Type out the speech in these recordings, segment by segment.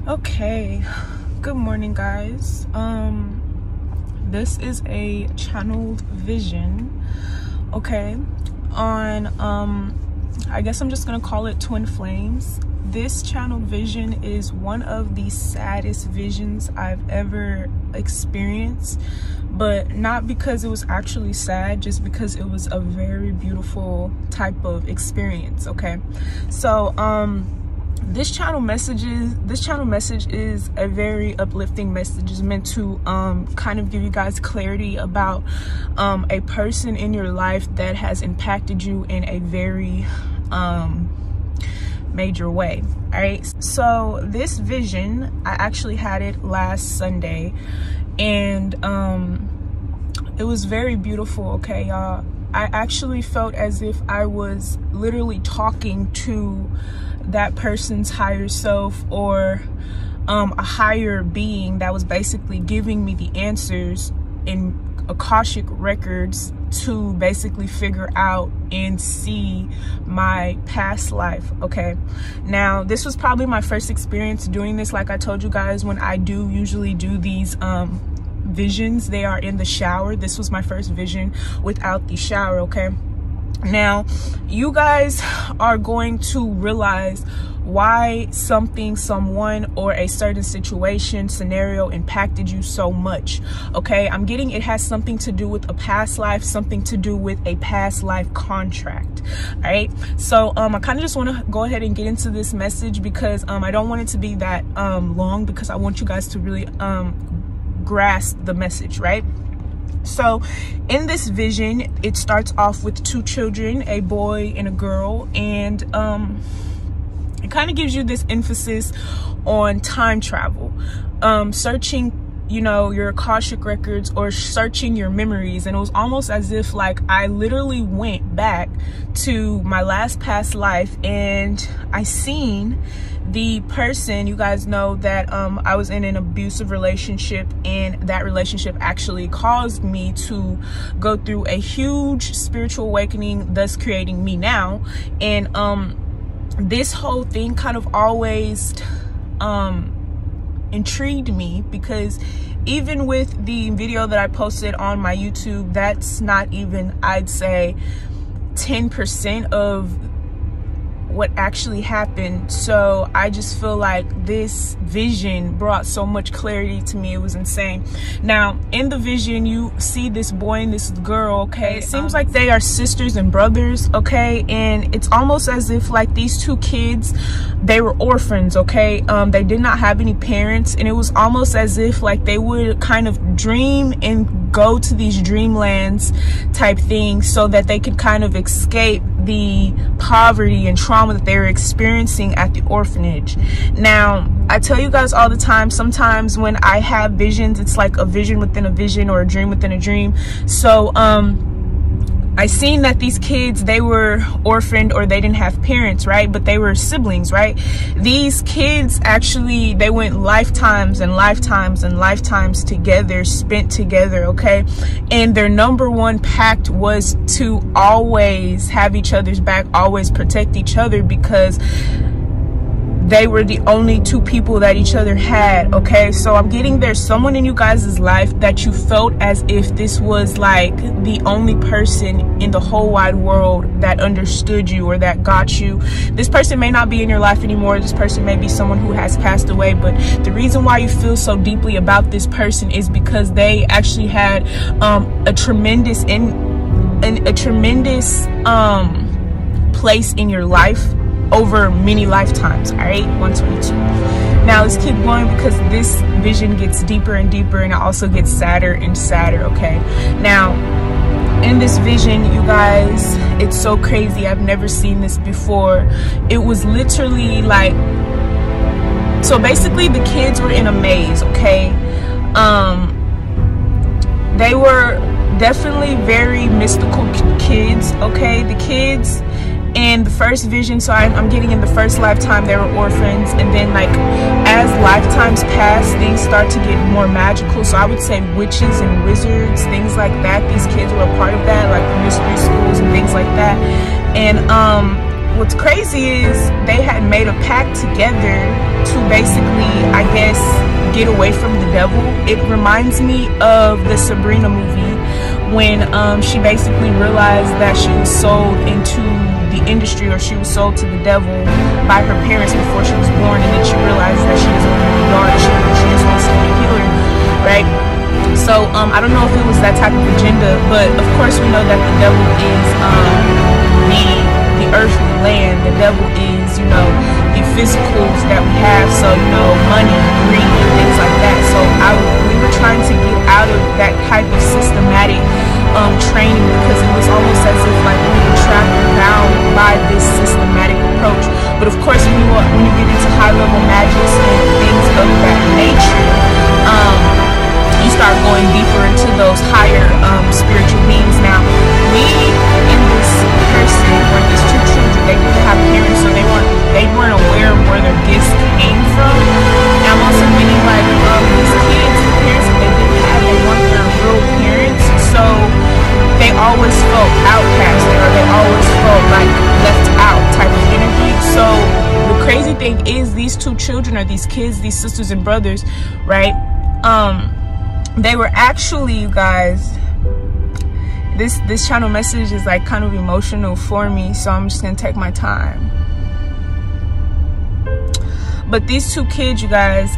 Okay, good morning guys. This is a channeled vision, okay, on I guess I'm just gonna call it Twin Flames. This channeled vision is one of the saddest visions I've ever experienced, but not because it was actually sad, just because it was a very beautiful type of experience. Okay, so this channel message is a very uplifting message. It's meant to kind of give you guys clarity about a person in your life that has impacted you in a very major way. All right, so this vision, I actually had it last Sunday, and it was very beautiful. Okay, y'all, I actually felt as if I was literally talking to that person's higher self, or a higher being that was basically giving me the answers in Akashic records to basically figure out and see my past life. Okay, now this was probably my first experience doing this. Like I told you guys, when I do usually do these visions, they are in the shower. This was my first vision without the shower. Okay, now you guys are going to realize why something, someone, or a certain situation, scenario impacted you so much. Okay, I'm getting it has something to do with a past life, something to do with a past life contract. All right, so I kind of just want to go ahead and get into this message because I don't want it to be that long, because I want you guys to really grasp the message, right? So in this vision, it starts off with two children, a boy and a girl, and it kind of gives you this emphasis on time travel, searching, you know, your Akashic records, or searching your memories. And it was almost as if like I literally went back to my last past life, and I seen the person. You guys know that I was in an abusive relationship, and that relationship actually caused me to go through a huge spiritual awakening, thus creating me now. And this whole thing kind of always intrigued me, because even with the video that I posted on my YouTube, that's not even, I'd say, 10% of what actually happened. So I just feel like this vision brought so much clarity to me. It was insane. Now in the vision, you see this boy and this girl. Okay, it seems like they are sisters and brothers. Okay, and it's almost as if like these two kids, they were orphans. Okay, they did not have any parents, and it was almost as if like they would kind of dream and go to these dreamlands type things so that they could kind of escape the poverty and trauma that they were experiencing at the orphanage. Now I tell you guys all the time, sometimes when I have visions, it's like a vision within a vision, or a dream within a dream. So I seen that these kids, they were orphaned, or they didn't have parents, right? But they were siblings, right? These kids actually, they went lifetimes and lifetimes and lifetimes together, spent together, okay? And their number one pact was to always have each other's back, always protect each other, because they were the only two people that each other had. Okay, so I'm getting there's someone in you guys' life that you felt as if this was like the only person in the whole wide world that understood you, or that got you. This person may not be in your life anymore. This person may be someone who has passed away, but the reason why you feel so deeply about this person is because they actually had a tremendous place in your life over many lifetimes. All right, 122. Now let's keep going, because this vision gets deeper and deeper, and it also gets sadder and sadder. Okay, now in this vision, you guys, it's so crazy. I've never seen this before. It was literally like, so basically the kids were in a maze. Okay, they were definitely very mystical kids. Okay, the kids in the first vision, so I'm getting in the first lifetime they were orphans, and then like as lifetimes pass, things start to get more magical. So I would say witches and wizards, things like that, these kids were a part of that, like the mystery schools and things like that. And what's crazy is they had made a pact together to basically, I guess, get away from the devil. It reminds me of the Sabrina movie when she basically realized that she was sold into the industry, or she was sold to the devil by her parents before she was born, and then she realized that she doesn't want to be dark, she just wants to be a healer, right? So I don't know if it was that type of agenda, but of course we know that the devil is the earthly land. The devil is, you know, the physicals that we have, so, you know, money, greed, and things like that. So we were trying to get out of that type of systematic training, because it was almost as if like we were trapped and bound by this systematic approach. But of course, when you get into high-level magics and things of that nature, you start going deeper into those higher spiritual beings. Now, me and this person, or these two children, they didn't have parents, so they weren't aware of where their gifts came from. And I'm also meaning like these kids, the parents that they didn't have, they weren't their real parents, so they always felt outcasted, or they always felt like left out type of energy. So the crazy thing is, these two children, or these kids, these sisters and brothers, right? They were actually, you guys, this channel message is like kind of emotional for me, so I'm just gonna take my time. But these two kids, you guys,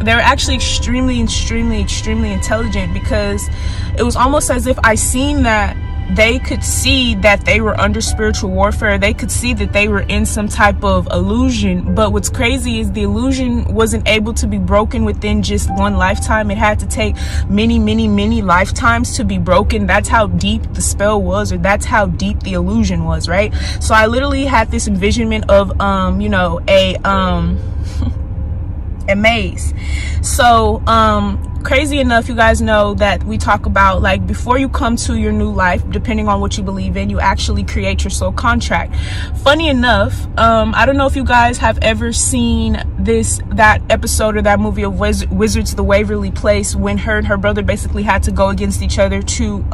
they were actually extremely intelligent, because it was almost as if I seen that they could see that they were under spiritual warfare. They could see that they were in some type of illusion. But what's crazy is the illusion wasn't able to be broken within just one lifetime. It had to take many lifetimes to be broken. That's how deep the spell was, or that's how deep the illusion was, right? So I literally had this envisionment of you know, a maze. So crazy enough, you guys know that we talk about, like, before you come to your new life, depending on what you believe in, you actually create your soul contract. Funny enough, I don't know if you guys have ever seen that episode or that movie of Wizards of the Waverly Place, when her and her brother basically had to go against each other to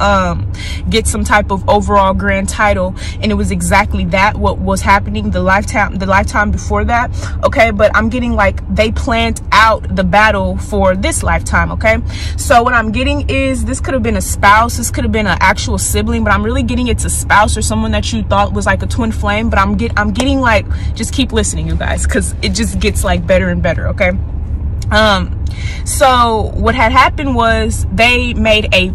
get some type of overall grand title, and it was exactly that what was happening the lifetime before that. Okay, but I'm getting like they planned out the battle for this lifetime. Okay, so what I'm getting is, this could have been a spouse, this could have been an actual sibling, but I'm really getting it's a spouse or someone that you thought was like a twin flame. But I'm getting like, just keep listening, you guys, because it just gets like better and better. Okay, so what had happened was they made a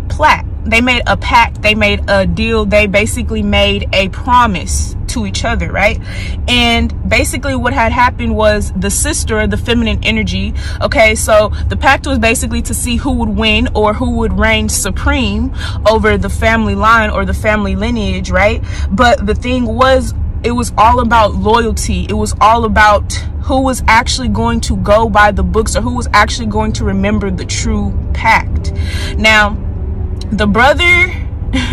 pact, they made a deal, they basically made a promise to each other, right? And basically what had happened was the sister, the feminine energy, okay, so the pact was basically to see who would win, or who would reign supreme over the family line or the family lineage, right? But the thing was, it was all about loyalty. It was all about who was actually going to go by the books, or who was actually going to remember the true pact. Now, the brother,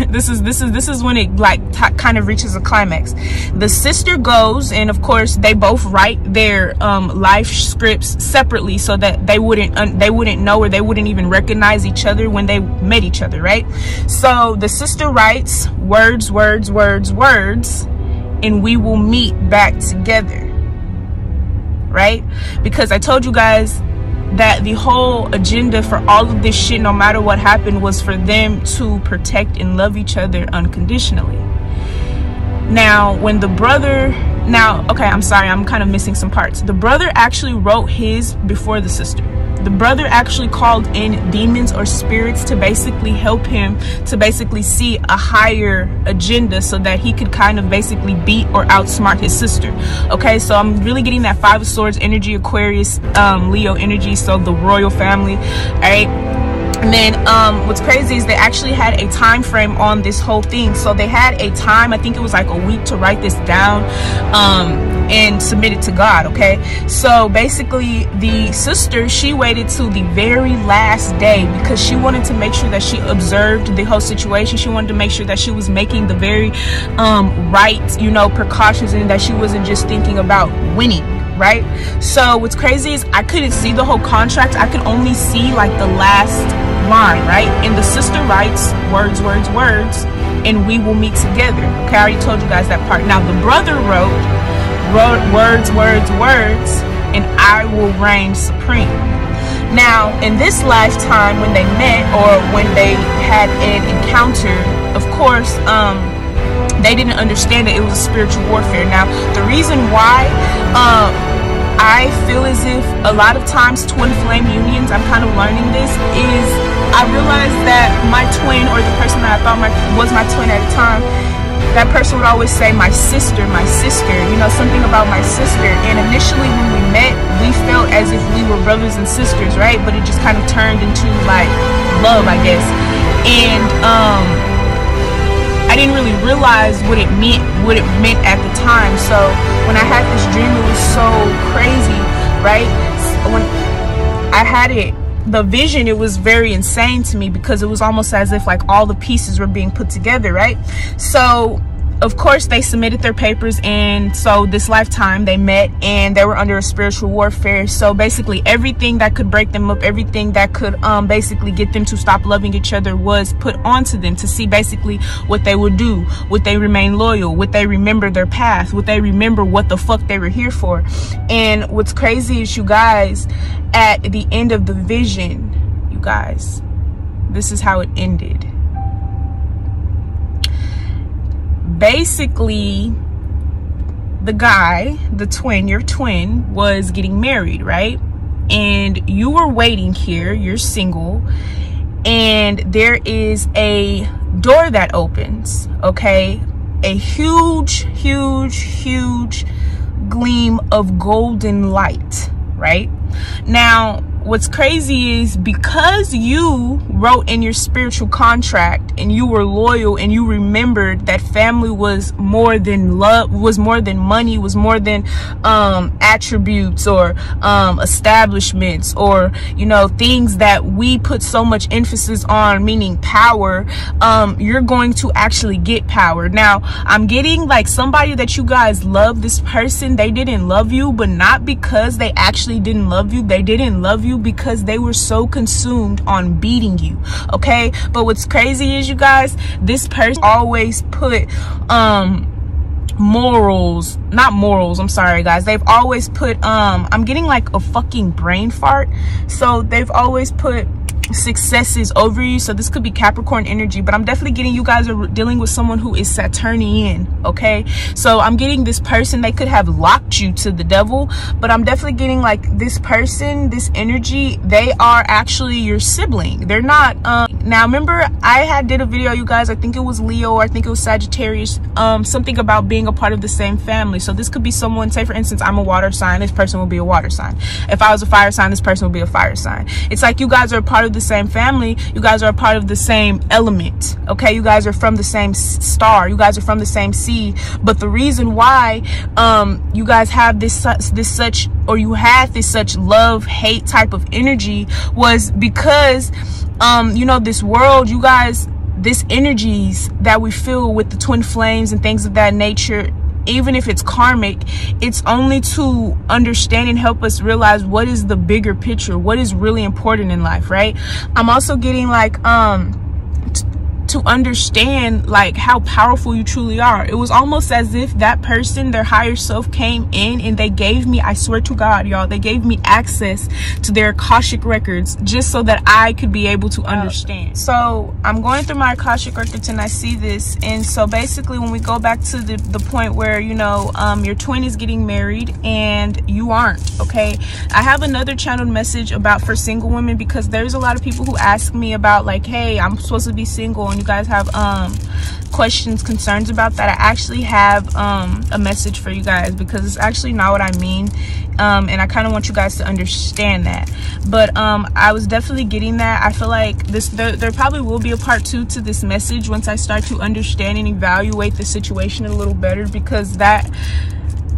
this is when it like kind of reaches a climax. The sister goes, and of course they both write their life scripts separately, so that they wouldn't know, or they wouldn't even recognize each other when they met each other, right? So the sister writes words, and we will meet back together, right? Because I told you guys that the whole agenda for all of this shit, no matter what happened, was for them to protect and love each other unconditionally. Now, when the brother, okay, I'm sorry, I'm kind of missing some parts. The brother actually wrote his before the sister. The brother actually called in demons or spirits to basically help him to basically see a higher agenda, so that he could kind of basically beat or outsmart his sister. Okay, so I'm really getting that Five of Swords energy, Aquarius, Leo energy, so the royal family, all right? And then what's crazy is they actually had a time frame on this whole thing. So they had a time, I think it was like a week, to write this down and submit it to God. Okay, so basically the sister, she waited till the very last day, because she wanted to make sure that she observed the whole situation. She wanted to make sure that she was making the very right, you know, precautions, and that she wasn't just thinking about winning, right? So what's crazy is I couldn't see the whole contract. I could only see like the last line, right? And the sister writes words, and we will meet together. Okay, I already told you guys that part. Now the brother wrote words, and I will reign supreme. Now, in this lifetime, when they met or when they had an encounter, of course, they didn't understand that it was a spiritual warfare. Now, the reason why I feel as if a lot of times twin flame unions, I'm kind of learning this, is I realized that my twin, or the person that I thought was my twin at the time, that person would always say, my sister, you know, something about my sister. And initially when we met, we felt as if we were brothers and sisters, right? But it just kind of turned into like love, I guess. And I didn't really realize what it meant at the time. So when I had this dream, it was so crazy, right? When I had the vision, it was very insane to me, because it was almost as if like all the pieces were being put together, right? So of course they submitted their papers, and so this lifetime they met and they were under a spiritual warfare. So basically everything that could break them up, everything that could basically get them to stop loving each other was put onto them, to see basically what they would do, would they remain loyal, would they remember their path, would they remember what the fuck they were here for. And what's crazy is, you guys, at the end of the vision, you guys, this is how it ended. Basically, the guy, the twin, your twin, was getting married, right? And you were waiting here, you're single, and there is a door that opens, okay? A huge gleam of golden light, right? Now, what's crazy is, because you wrote in your spiritual contract and you were loyal and you remembered that family was more than love, was more than money, was more than attributes or establishments, or, you know, things that we put so much emphasis on, meaning power, you're going to actually get power. Now, I'm getting like somebody that you guys love, this person, they didn't love you, but not because they actually didn't love you. They didn't love you because they were so consumed on beating you, okay? But what's crazy is, you guys, this person always put morals, not morals, I'm sorry guys, they've always put I'm getting like a fucking brain fart. So they've always put successes over you. So this could be Capricorn energy, but I'm definitely getting you guys are dealing with someone who is Saturnian, okay? So I'm getting this person, they could have locked you to the devil, but I'm definitely getting like this person, this energy, they are actually your sibling. They're not now remember I did a video, you guys, I think it was Leo, or I think it was Sagittarius, something about being a part of the same family. So this could be someone, say for instance, I'm a water sign, this person will be a water sign. If I was a fire sign, this person will be a fire sign. It's like you guys are a part of the same family, you guys are a part of the same element, okay? You guys are from the same star, you guys are from the same seed. But the reason why you guys have this such love-hate type of energy was because you know, this world, you guys, this energies that we feel with the twin flames and things of that nature, even if it's karmic, it's only to understand and help us realize what is the bigger picture, what is really important in life, right? I'm also getting like to understand like how powerful you truly are. It was almost as if that person, their higher self, came in and they gave me, I swear to God, y'all, they gave me access to their Akashic records just so that I could be able to understand. So I'm going through my Akashic records and I see this. And so basically when we go back to the point where, you know, your twin is getting married and you aren't, okay? I have another channeled message about for single women, because there's a lot of people who ask me about like, hey, I'm supposed to be single, and you guys have questions, concerns about that. I actually have a message for you guys, because it's actually not what I mean, and I kind of want you guys to understand that. But I was definitely getting that. I feel like there probably will be a part 2 to this message once I start to understand and evaluate the situation a little better, because that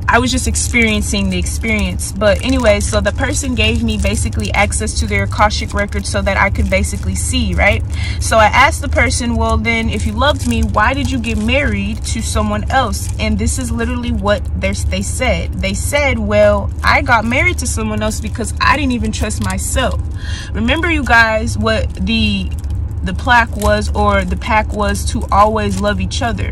I was just experiencing the experience. But anyway, so the person gave me basically access to their Akashic records so that I could basically see, right? So I asked the person, well then, if you loved me, why did you get married to someone else? And this is literally what they said. They said, well, I got married to someone else because I didn't even trust myself. Remember, you guys, what the the plaque was, or the pact was, to always love each other.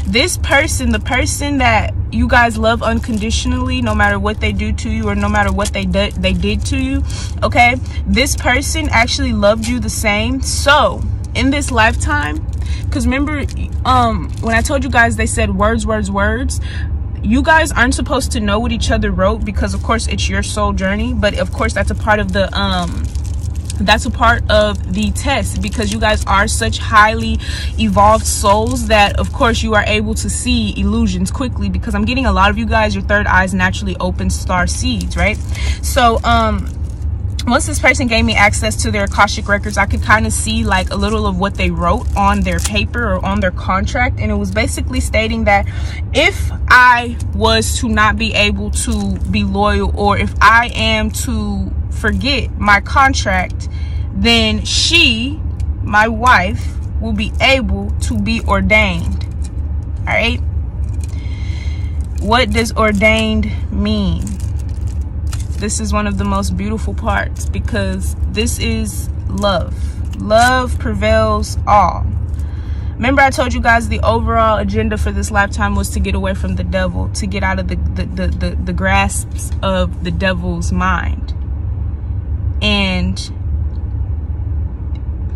This person, the person that you guys love unconditionally, no matter what they do to you or no matter what they did to you, okay, this person actually loved you the same. So in this lifetime, because remember when I told you guys, they said words, you guys aren't supposed to know what each other wrote, because of course it's your soul journey, but of course that's a part of the test, because you guys are such highly evolved souls that of course you are able to see illusions quickly, because I'm getting a lot of you guys, your third eyes naturally open star seeds, right? So once this person gave me access to their Akashic records, I could kind of see like a little of what they wrote on their paper or on their contract, and it was basically stating that if I was to not be able to be loyal, or if I am to forget my contract, then she, my wife, will be able to be ordained. All right, what does ordained mean? This is one of the most beautiful parts, because this is love. Love prevails all. Remember, I told you guys the overall agenda for this lifetime was to get away from the devil, to get out of the grasps of the devil's mind. And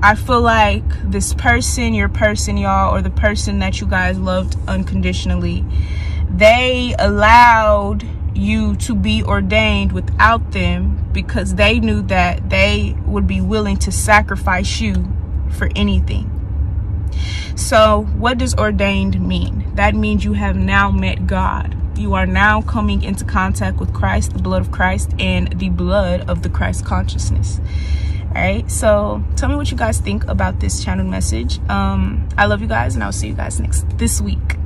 I feel like this person, your person, y'all, or the person that you guys loved unconditionally, they allowed you to be ordained without them, because they knew that they would be willing to sacrifice you for anything. So what does ordained mean? That means you have now met God. You are now coming into contact with Christ, the blood of Christ, and the blood of the Christ consciousness. All right, so tell me what you guys think about this channel message. I love you guys, and I'll see you guys this week.